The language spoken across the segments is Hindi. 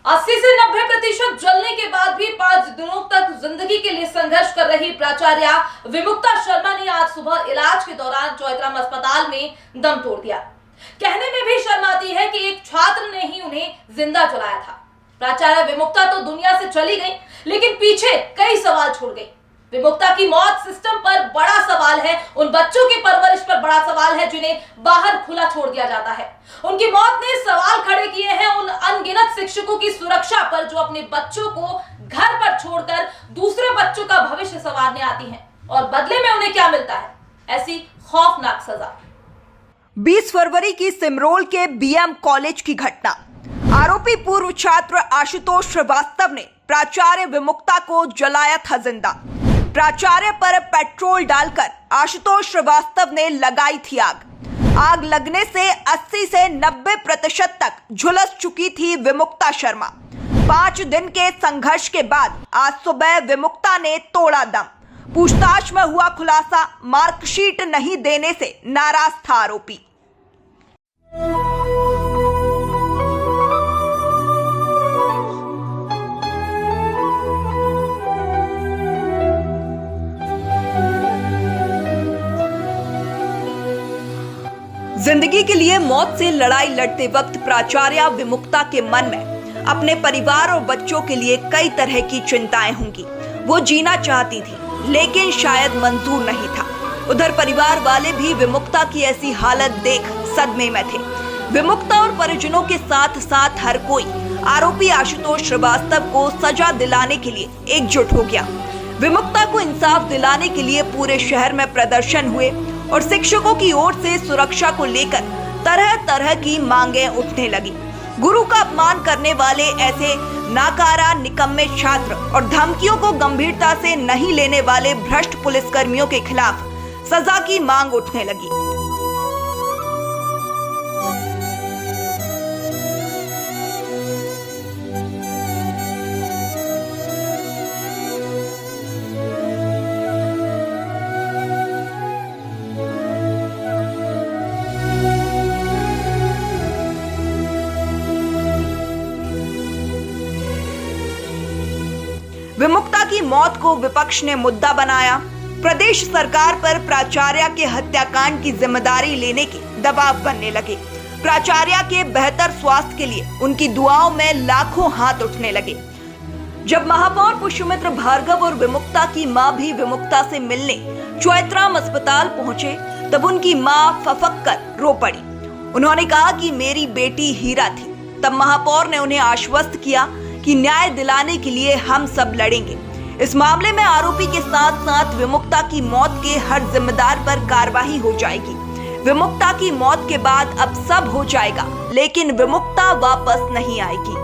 80 से 90% जलने के बाद भी 5 दिनों तक जिंदगी के लिए संघर्ष कर रही प्राचार्य विमुक्ता शर्मा ने आज सुबह इलाज के दौरान चौइथराम अस्पताल में दम तोड़ दिया। कहने में भी शर्म आती है कि एक छात्र ने ही उन्हें जिंदा जलाया था। प्राचार्य विमुक्ता तो दुनिया से चली गई, लेकिन पीछे कई सवाल छोड़ गई। विमुक्ता की मौत सिस्टम पर बड़ा सवाल है, उन बच्चों की परवरिश पर बड़ा सवाल है जिन्हें बाहर खुला छोड़ दिया जाता है। उनकी मौत ने सवाल खड़े किए हैं उन अनगिनत शिक्षकों की सुरक्षा पर जो अपने बच्चों को घर पर छोड़कर दूसरे बच्चों का भविष्य संवारने आती हैं, और बदले में उन्हें क्या मिलता है? ऐसी खौफनाक सजा। 20 फरवरी की सिमरोल के बीएम कॉलेज की घटना। आरोपी पूर्व छात्र आशुतोष श्रीवास्तव ने प्राचार्य विमुक्ता को जलाया था जिंदा। प्राचार्य पर पेट्रोल डालकर आशुतोष श्रीवास्तव ने लगाई थी आग। आग लगने से 80 से 90% तक झुलस चुकी थी विमुक्ता शर्मा। 5 दिन के संघर्ष के बाद आज सुबह विमुक्ता ने तोड़ा दम। पूछताछ में हुआ खुलासा, मार्कशीट नहीं देने से नाराज था आरोपी। जिंदगी के लिए मौत से लड़ाई लड़ते वक्त प्राचार्य विमुक्ता के मन में अपने परिवार और बच्चों के लिए कई तरह की चिंताएं होंगी। वो जीना चाहती थी, लेकिन शायद मंजूर नहीं था। उधर परिवार वाले भी विमुक्ता की ऐसी हालत देख सदमे में थे। विमुक्ता और परिजनों के साथ साथ हर कोई आरोपी आशुतोष श्रीवास्तव को सजा दिलाने के लिए एकजुट हो गया। विमुक्ता को इंसाफ दिलाने के लिए पूरे शहर में प्रदर्शन हुए और शिक्षकों की ओर से सुरक्षा को लेकर तरह तरह की मांगें उठने लगी। गुरु का अपमान करने वाले ऐसे नाकारा निकम्मे छात्र और धमकियों को गंभीरता से नहीं लेने वाले भ्रष्ट पुलिसकर्मियों के खिलाफ सजा की मांग उठने लगी। विमुक्ता की मौत को विपक्ष ने मुद्दा बनाया। प्रदेश सरकार पर प्राचार्य के हत्याकांड की जिम्मेदारी लेने के दबाव बनने लगे। प्राचार्य के बेहतर स्वास्थ्य के लिए उनकी दुआओं में लाखों हाथ उठने लगे। जब महापौर पुष्यमित्र भार्गव और विमुक्ता की मां भी विमुक्ता से मिलने चौइथराम अस्पताल पहुंचे, तब उनकी मां फफक कर रो पड़ी। उन्होंने कहा कि मेरी बेटी हीरा थी। तब महापौर ने उन्हें आश्वस्त किया कि न्याय दिलाने के लिए हम सब लड़ेंगे। इस मामले में आरोपी के साथ साथ विमुक्ता की मौत के हर जिम्मेदार पर कार्रवाई हो जाएगी। विमुक्ता की मौत के बाद अब सब हो जाएगा, लेकिन विमुक्ता वापस नहीं आएगी।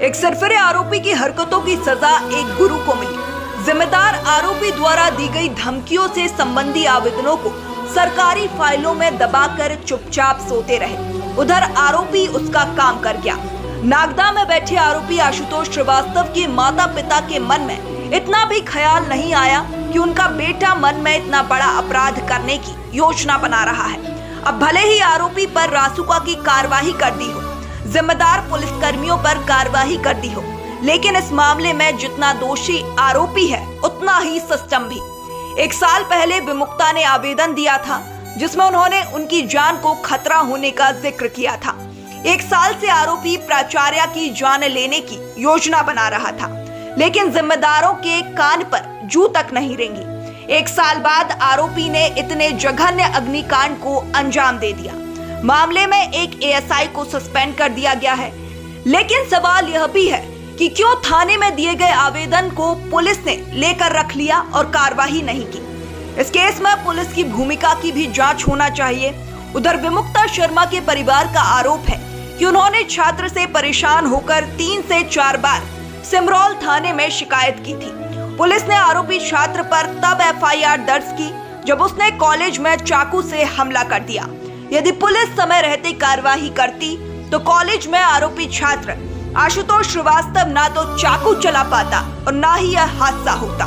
एक सरफरे आरोपी की हरकतों की सजा एक गुरु को मिली। जिम्मेदार आरोपी द्वारा दी गई धमकियों से संबंधी आवेदनों को सरकारी फाइलों में दबाकर चुपचाप सोते रहे। उधर आरोपी उसका काम कर गया। नागदा में बैठे आरोपी आशुतोष श्रीवास्तव के माता पिता के मन में इतना भी ख्याल नहीं आया कि उनका बेटा मन में इतना बड़ा अपराध करने की योजना बना रहा है। अब भले ही आरोपी पर रासुका की कार्रवाई कर दी हो, जिम्मेदार पुलिसकर्मियों पर कार्रवाई कर दी हो, लेकिन इस मामले में जितना दोषी आरोपी है उतना ही सिस्टम भी। 1 साल पहले विमुक्ता ने आवेदन दिया था जिसमें उन्होंने उनकी जान को खतरा होने का जिक्र किया था। 1 साल से आरोपी प्राचार्य की जान लेने की योजना बना रहा था, लेकिन जिम्मेदारों के कान पर जू तक नहीं रेंगी। 1 साल बाद आरोपी ने इतने जघन्य अग्निकांड को अंजाम दे दिया। मामले में एक एएसआई को सस्पेंड कर दिया गया है, लेकिन सवाल यह भी है कि क्यों थाने में दिए गए आवेदन को पुलिस ने लेकर रख लिया और कार्रवाई नहीं की। इस केस में पुलिस की भूमिका की भी जांच होना चाहिए। उधर विमुक्ता शर्मा के परिवार का आरोप है कि उन्होंने छात्र से परेशान होकर 3 से 4 बार सिमरोल थाने में शिकायत की थी। पुलिस ने आरोपी छात्र पर तब एफआईआर दर्ज की जब उसने कॉलेज में चाकू से हमला कर दिया। यदि पुलिस समय रहते कार्रवाई करती तो कॉलेज में आरोपी छात्र आशुतोष श्रीवास्तव ना तो चाकू चला पाता और ना ही यह हादसा होता।